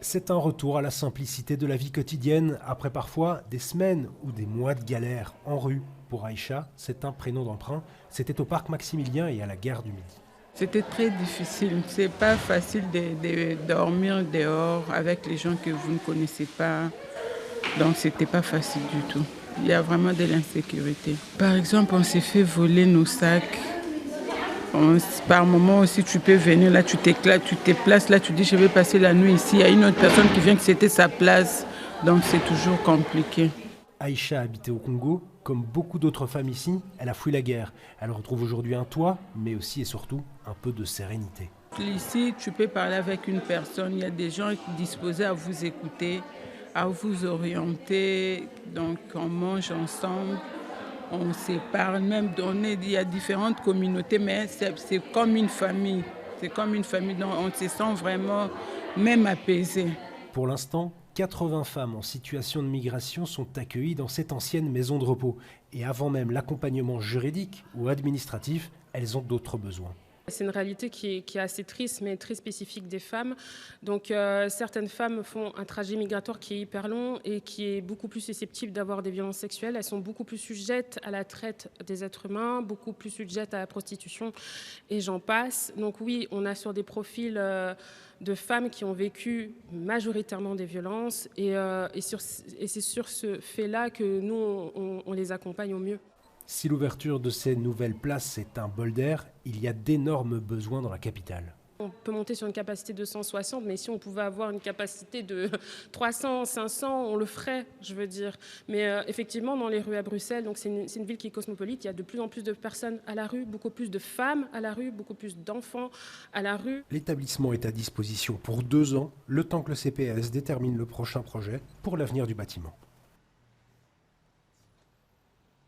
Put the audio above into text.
C'est un retour à la simplicité de la vie quotidienne, après parfois des semaines ou des mois de galère en rue. Pour Aïcha, c'est un prénom d'emprunt. C'était au parc Maximilien et à la gare du Midi. C'était très difficile. C'est pas facile de dormir dehors avec les gens que vous ne connaissez pas. Donc c'était pas facile du tout. Il y a vraiment de l'insécurité. Par exemple, on s'est fait voler nos sacs. Par moment aussi, tu peux venir là, tu t'éclates, tu te places là, tu dis je vais passer la nuit ici. Il y a une autre personne qui vient que c'était sa place. Donc c'est toujours compliqué. Aïcha habitait au Congo. Comme beaucoup d'autres femmes ici, elle a fui la guerre. Elle retrouve aujourd'hui un toit, mais aussi et surtout un peu de sérénité. Ici, tu peux parler avec une personne. Il y a des gens disposés à vous écouter, à vous orienter. Donc on mange ensemble. On se parle même, il y a différentes communautés, mais c'est comme une famille. C'est comme une famille, donc on se sent vraiment même apaisé. Pour l'instant, 80 femmes en situation de migration sont accueillies dans cette ancienne maison de repos. Et avant même l'accompagnement juridique ou administratif, elles ont d'autres besoins. C'est une réalité qui est assez triste, mais très spécifique des femmes. Donc certaines femmes font un trajet migratoire qui est hyper long et qui est beaucoup plus susceptible d'avoir des violences sexuelles. Elles sont beaucoup plus sujettes à la traite des êtres humains, beaucoup plus sujettes à la prostitution et j'en passe. Donc oui, on a sur des profils de femmes qui ont vécu majoritairement des violences et c'est sur ce fait-là que nous, on les accompagne au mieux. Si l'ouverture de ces nouvelles places est un bol d'air, il y a d'énormes besoins dans la capitale. On peut monter sur une capacité de 160, mais si on pouvait avoir une capacité de 300, 500, on le ferait, je veux dire. Mais effectivement, dans les rues à Bruxelles, donc c'est une ville qui est cosmopolite, il y a de plus en plus de personnes à la rue, beaucoup plus de femmes à la rue, beaucoup plus d'enfants à la rue. L'établissement est à disposition pour 2 ans, le temps que le CPAS détermine le prochain projet pour l'avenir du bâtiment.